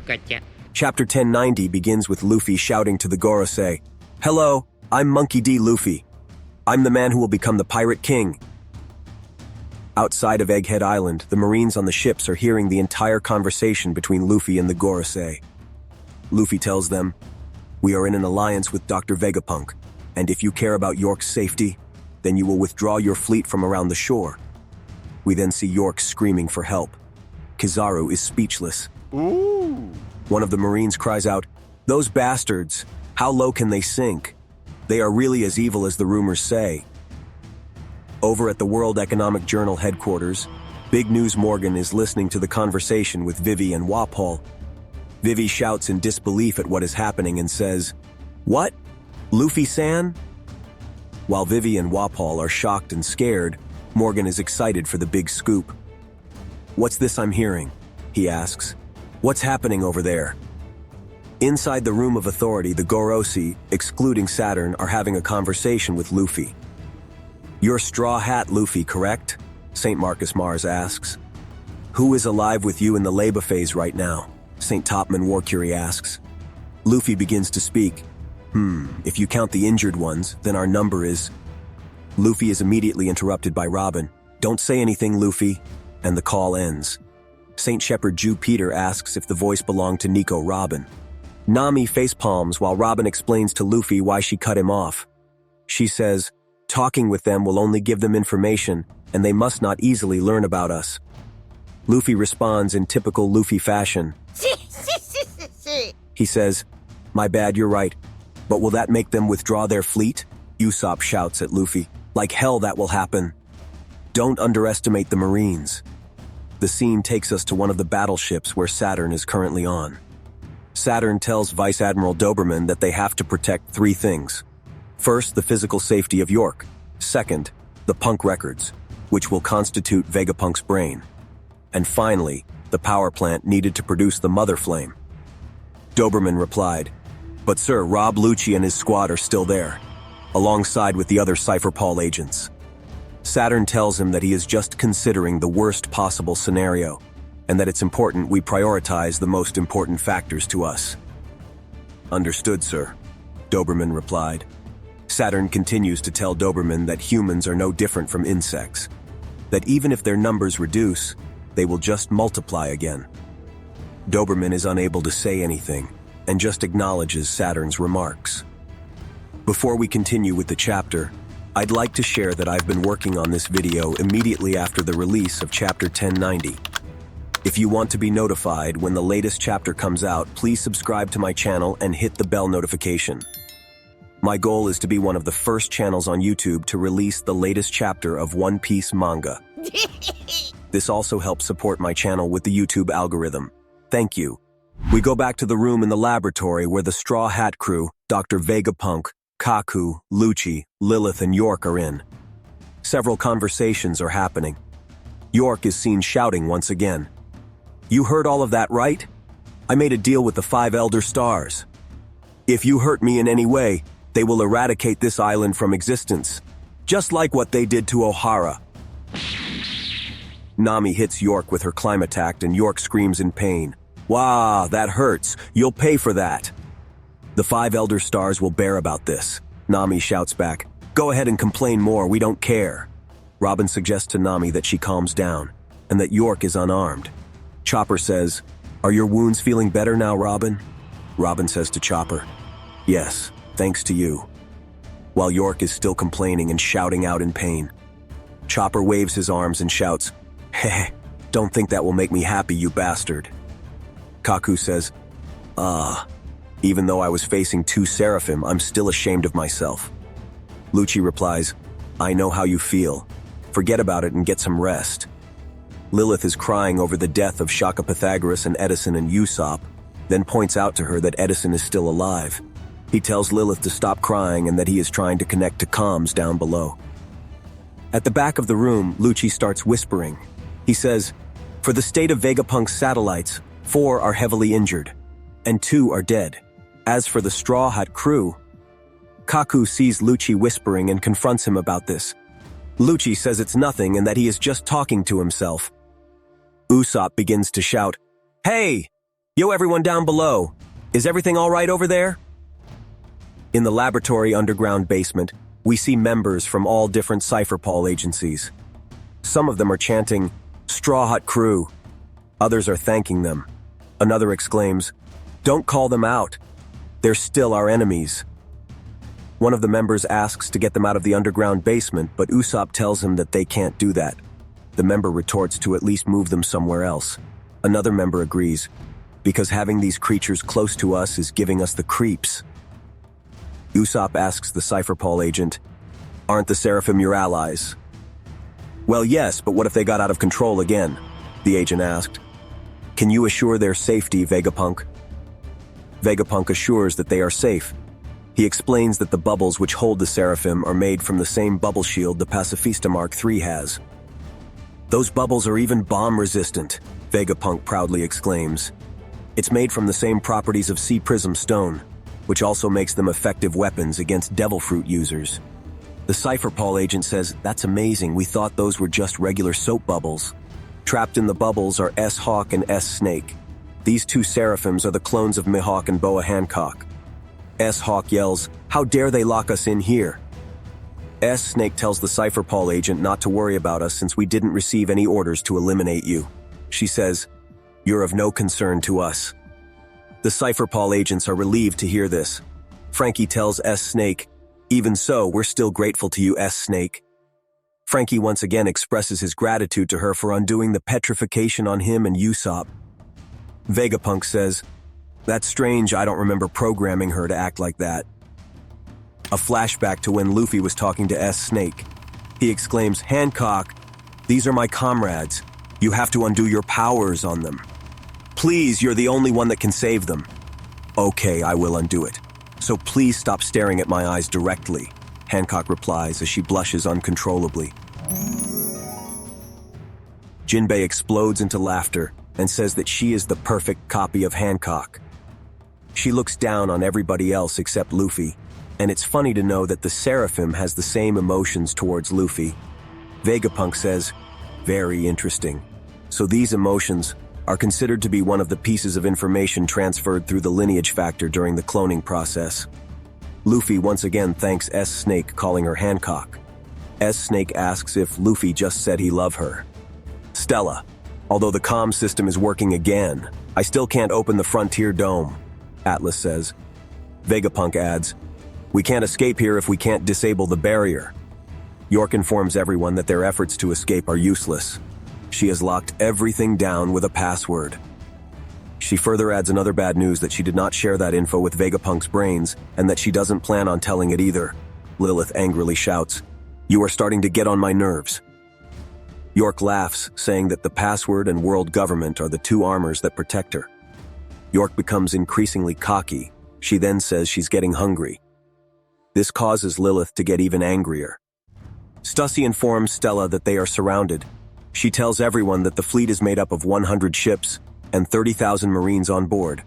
Gotcha. Chapter 1090 begins with Luffy shouting to the Gorosei, "Hello, I'm Monkey D. Luffy. I'm the man who will become the Pirate King." Outside of Egghead Island, the Marines on the ships are hearing the entire conversation between Luffy and the Gorosei. Luffy tells them, "We are in an alliance with Dr. Vegapunk, and if you care about York's safety, then you will withdraw your fleet from around the shore." We then see York screaming for help. Kizaru is speechless. Ooh. One of the Marines cries out, "Those bastards! How low can they sink? They are really as evil as the rumors say." Over at the World Economic Journal headquarters, Big News Morgan is listening to the conversation with Vivi and Wapol. Vivi shouts in disbelief at what is happening and says, "What? Luffy-san?" While Vivi and Wapol are shocked and scared, Morgan is excited for the big scoop. "What's this I'm hearing?" he asks. "What's happening over there?" Inside the room of authority, the Gorosei, excluding Saturn, are having a conversation with Luffy. "You're Straw Hat Luffy, correct?" St. Marcus Mars asks. "Who is alive with you in the labor phase right now?" St. Topman Warcurie asks. Luffy begins to speak. If you count the injured ones, then our number is... Luffy is immediately interrupted by Robin. "Don't say anything, Luffy," and the call ends. St. Shepherd Jew Peter asks if the voice belonged to Nico Robin. Nami facepalms while Robin explains to Luffy why she cut him off. She says, "Talking with them will only give them information, and they must not easily learn about us." Luffy responds in typical Luffy fashion. He says, "My bad, you're right. But will that make them withdraw their fleet?" Usopp shouts at Luffy, "Like hell that will happen. Don't underestimate the Marines." The scene takes us to one of the battleships where Saturn is currently on. Saturn tells Vice Admiral Doberman that they have to protect three things. First, the physical safety of York. Second, the Punk records, which will constitute Vegapunk's brain. And finally, the power plant needed to produce the Mother Flame. Doberman replied, "But sir, Rob Lucci and his squad are still there, alongside with the other Cypher Paul agents." Saturn tells him that he is just considering the worst possible scenario, and that it's important we prioritize the most important factors to us. "Understood, sir," Doberman replied. Saturn continues to tell Doberman that humans are no different from insects, that even if their numbers reduce, they will just multiply again. Doberman is unable to say anything, and just acknowledges Saturn's remarks. Before we continue with the chapter, I'd like to share that I've been working on this video immediately after the release of Chapter 1090. If you want to be notified when the latest chapter comes out, please subscribe to my channel and hit the bell notification. My goal is to be one of the first channels on YouTube to release the latest chapter of One Piece Manga. This also helps support my channel with the YouTube algorithm. Thank you. We go back to the room in the laboratory where the Straw Hat crew, Dr. Vegapunk, Kaku, Lucci, Lilith, and York are in. Several conversations are happening. York is seen shouting once again. "You heard all of that, right? I made a deal with the 5 Elder Stars. If you hurt me in any way, they will eradicate this island from existence, just like what they did to Ohara." Nami hits York with her climb attack and York screams in pain. "Wah, that hurts. You'll pay for that." "The 5 Elder Stars will bear about this," Nami shouts back. "Go ahead and complain more, we don't care." Robin suggests to Nami that she calms down, and that York is unarmed. Chopper says, "Are your wounds feeling better now, Robin?" Robin says to Chopper, "Yes, thanks to you." While York is still complaining and shouting out in pain. Chopper waves his arms and shouts, "Heh, don't think that will make me happy, you bastard." Kaku says, Even though I was facing 2 Seraphim, I'm still ashamed of myself." Lucci replies, "I know how you feel. Forget about it and get some rest." Lilith is crying over the death of Shaka Pythagoras and Edison and Usopp, then points out to her that Edison is still alive. He tells Lilith to stop crying and that he is trying to connect to comms down below. At the back of the room, Lucci starts whispering. He says, "For the state of Vegapunk's satellites, 4 are heavily injured, and 2 are dead. As for the Straw Hat crew..." Kaku sees Lucci whispering and confronts him about this. Lucci says it's nothing and that he is just talking to himself. Usopp begins to shout, "Hey! Yo, everyone down below! Is everything all right over there?" In the laboratory underground basement, we see members from all different Cypher Paul agencies. Some of them are chanting, "Straw Hut Crew." Others are thanking them. Another exclaims, "Don't call them out. They're still our enemies." One of the members asks to get them out of the underground basement, but Usopp tells him that they can't do that. The member retorts to at least move them somewhere else. Another member agrees, because having these creatures close to us is giving us the creeps. Usopp asks the Cypher Paul agent, "Aren't the Seraphim your allies?" "Well, yes, but what if they got out of control again?" the agent asked. "Can you assure their safety, Vegapunk?" Vegapunk assures that they are safe. He explains that the bubbles which hold the Seraphim are made from the same bubble shield the Pacifista Mark III has. "Those bubbles are even bomb-resistant," Vegapunk proudly exclaims. "It's made from the same properties of Sea Prism Stone, which also makes them effective weapons against Devil Fruit users." The Cypher Paul agent says, "That's amazing, we thought those were just regular soap bubbles." Trapped in the bubbles are S-Hawk and S-Snake. These two Seraphims are the clones of Mihawk and Boa Hancock. S-Hawk yells, "How dare they lock us in here?" S-Snake tells the Cypher Paul agent not to worry about us since we didn't receive any orders to eliminate you. She says, "You're of no concern to us." The Cypher Paul agents are relieved to hear this. Frankie tells S-Snake, "Even so, we're still grateful to you, S-Snake." Frankie once again expresses his gratitude to her for undoing the petrification on him and Usopp. Vegapunk says, "That's strange, I don't remember programming her to act like that." A flashback to when Luffy was talking to S-Snake. He exclaims, "Hancock, these are my comrades. You have to undo your powers on them. Please, you're the only one that can save them." "Okay, I will undo it. So please stop staring at my eyes directly," Hancock replies as she blushes uncontrollably. Jinbei explodes into laughter and says that she is the perfect copy of Hancock. She looks down on everybody else except Luffy, and it's funny to know that the Seraphim has the same emotions towards Luffy. Vegapunk says, "Very interesting. So these emotions are considered to be one of the pieces of information transferred through the lineage factor during the cloning process." Luffy once again thanks S-Snake, calling her Hancock. S-Snake asks if Luffy just said he loved her. "Stella, although the comm system is working again, I still can't open the Frontier Dome," Atlas says. Vegapunk adds, "We can't escape here if we can't disable the barrier." York informs everyone that their efforts to escape are useless. She has locked everything down with a password. She further adds another bad news that she did not share that info with Vegapunk's brains, and that she doesn't plan on telling it either. Lilith angrily shouts, "You are starting to get on my nerves." York laughs, saying that the password and world government are the two armors that protect her. York becomes increasingly cocky. She then says she's getting hungry. This causes Lilith to get even angrier. Stussy informs Stella that they are surrounded. She tells everyone that the fleet is made up of 100 ships and 30,000 Marines on board.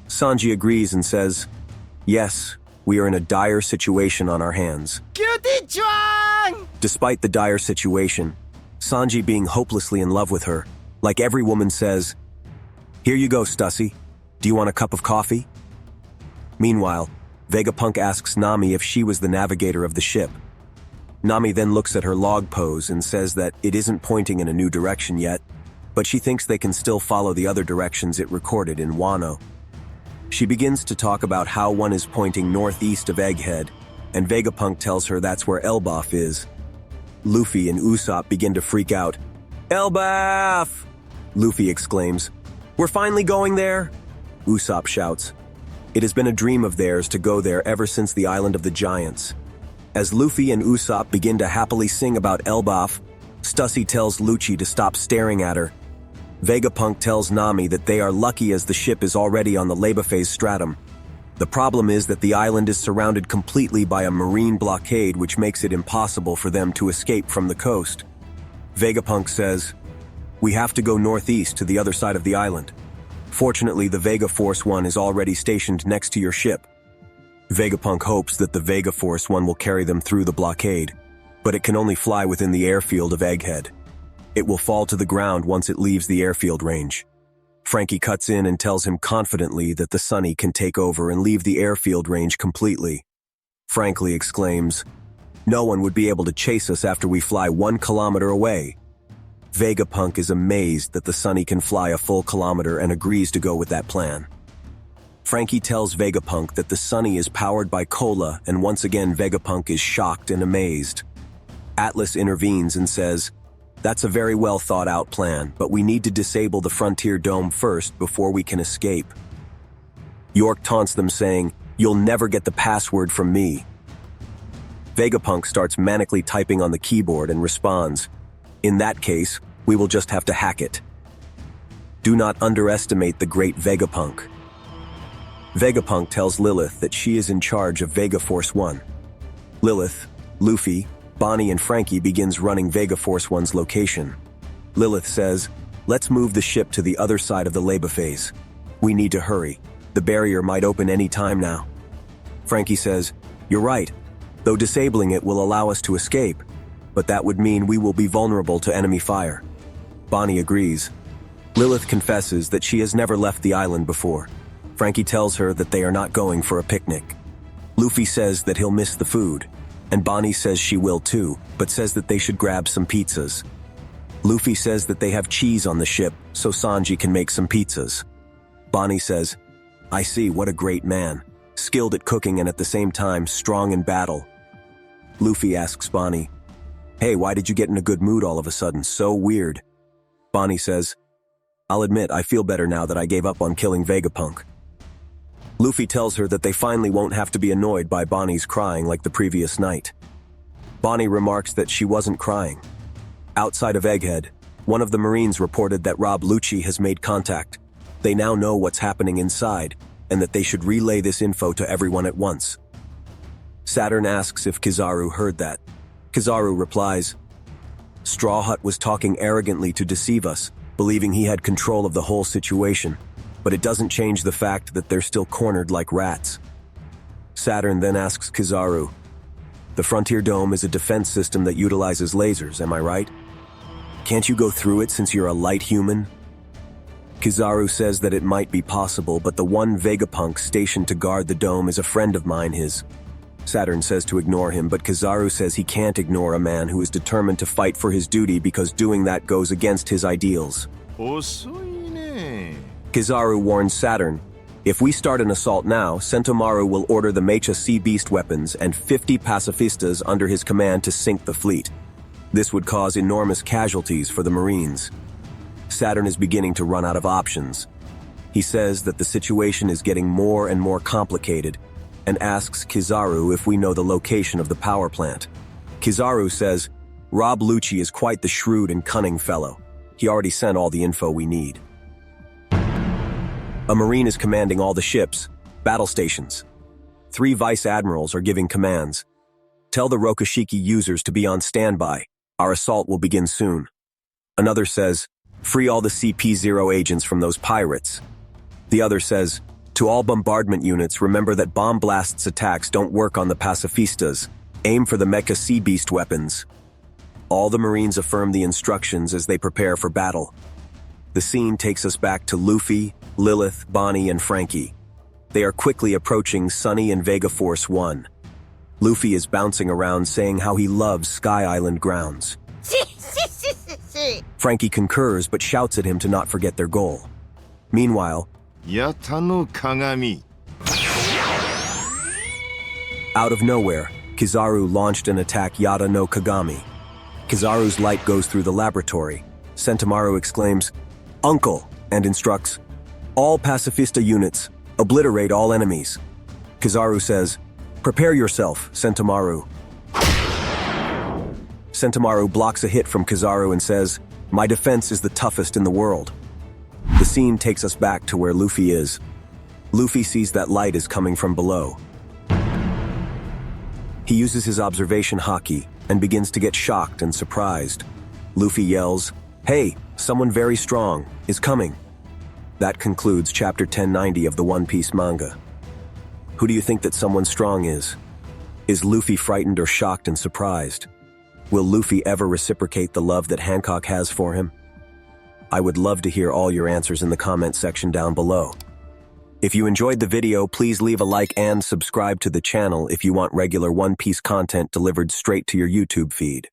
Sanji agrees and says, "Yes, we are in a dire situation on our hands." Despite the dire situation, Sanji being hopelessly in love with her, like every woman says, "Here you go, Stussy. Do you want a cup of coffee?" Meanwhile, Vegapunk asks Nami if she was the navigator of the ship. Nami then looks at her log pose and says that it isn't pointing in a new direction yet, but she thinks they can still follow the other directions it recorded in Wano. She begins to talk about how one is pointing northeast of Egghead, and Vegapunk tells her that's where Elbaf is. Luffy and Usopp begin to freak out. "Elbaf!" Luffy exclaims, "We're finally going there!" Usopp shouts, "It has been a dream of theirs to go there ever since the Island of the Giants." As Luffy and Usopp begin to happily sing about Elbaf, Stussy tells Lucci to stop staring at her. Vegapunk tells Nami that they are lucky as the ship is already on the Leba phase stratum. The problem is that the island is surrounded completely by a marine blockade, which makes it impossible for them to escape from the coast. Vegapunk says, "We have to go northeast to the other side of the island. Fortunately, the Vega Force One is already stationed next to your ship." Vegapunk hopes that the Vega Force One will carry them through the blockade, but it can only fly within the airfield of Egghead. It will fall to the ground once it leaves the airfield range. Frankie cuts in and tells him confidently that the Sunny can take over and leave the airfield range completely. Frankie exclaims, "No one would be able to chase us after we fly 1 kilometer away." Vegapunk is amazed that the Sunny can fly a full kilometer and agrees to go with that plan. Frankie tells Vegapunk that the Sunny is powered by cola, and once again Vegapunk is shocked and amazed. Atlas intervenes and says, "That's a very well thought out plan, but we need to disable the Frontier Dome first before we can escape." York taunts them saying, "You'll never get the password from me." Vegapunk starts manically typing on the keyboard and responds, "In that case, we will just have to hack it." Do not underestimate the great Vegapunk. Vegapunk tells Lilith that she is in charge of Vega Force 1. Lilith, Luffy, Bonnie and Frankie begins running Vega Force 1's location. Lilith says, "Let's move the ship to the other side of the Leba phase. We need to hurry. The barrier might open any time now." Frankie says, "You're right, though disabling it will allow us to escape, but that would mean we will be vulnerable to enemy fire." Bonnie agrees. Lilith confesses that she has never left the island before. Frankie tells her that they are not going for a picnic. Luffy says that he'll miss the food, and Bonnie says she will too, but says that they should grab some pizzas. Luffy says that they have cheese on the ship, so Sanji can make some pizzas. Bonnie says, "I see, what a great man. Skilled at cooking and at the same time strong in battle." Luffy asks Bonnie, "Hey, why did you get in a good mood all of a sudden? So weird." Bonnie says, "I'll admit I feel better now that I gave up on killing Vegapunk." Luffy tells her that they finally won't have to be annoyed by Bonnie's crying like the previous night. Bonnie remarks that she wasn't crying. Outside of Egghead, one of the Marines reported that Rob Lucci has made contact. They now know what's happening inside, and that they should relay this info to everyone at once. Saturn asks if Kizaru heard that. Kizaru replies, "Straw Hut was talking arrogantly to deceive us, believing he had control of the whole situation. But it doesn't change the fact that they're still cornered like rats." Saturn then asks Kizaru, "The Frontier Dome is a defense system that utilizes lasers, am I right? Can't you go through it since you're a light human?" Kizaru says that it might be possible, but the one Vegapunk stationed to guard the dome is a friend of mine, his. Saturn says to ignore him, but Kizaru says he can't ignore a man who is determined to fight for his duty because doing that goes against his ideals. Kizaru warns Saturn, "If we start an assault now, Sentomaru will order the Mecha Sea Beast weapons and 50 pacifistas under his command to sink the fleet. This would cause enormous casualties for the Marines." Saturn is beginning to run out of options. He says that the situation is getting more and more complicated and asks Kizaru if we know the location of the power plant. Kizaru says, "Rob Lucci is quite the shrewd and cunning fellow. He already sent all the info we need." A Marine is commanding all the ships, battle stations. 3 Vice Admirals are giving commands. "Tell the Rokushiki users to be on standby. Our assault will begin soon." Another says, "Free all the CP0 agents from those pirates." The other says, "To all bombardment units, remember that bomb blasts attacks don't work on the pacifistas. Aim for the Mecha Sea Beast weapons." All the Marines affirm the instructions as they prepare for battle. The scene takes us back to Luffy, Lilith, Bonnie, and Frankie. They are quickly approaching Sunny and Vega Force 1. Luffy is bouncing around saying how he loves Sky Island grounds. Frankie concurs but shouts at him to not forget their goal. Meanwhile, Yata no Kagami. Out of nowhere, Kizaru launched an attack Yata no Kagami. Kizaru's light goes through the laboratory. Sentomaru exclaims, "Uncle," and instructs, "All pacifista units, obliterate all enemies." Kizaru says, "Prepare yourself, Sentomaru." Sentomaru blocks a hit from Kizaru and says, "My defense is the toughest in the world." The scene takes us back to where Luffy is. Luffy sees that light is coming from below. He uses his observation haki and begins to get shocked and surprised. Luffy yells, "Hey, someone very strong is coming." That concludes chapter 1090 of the One Piece manga. Who do you think that someone strong is? Is Luffy frightened or shocked and surprised? Will Luffy ever reciprocate the love that Hancock has for him? I would love to hear all your answers in the comment section down below. If you enjoyed the video, please leave a like and subscribe to the channel if you want regular One Piece content delivered straight to your YouTube feed.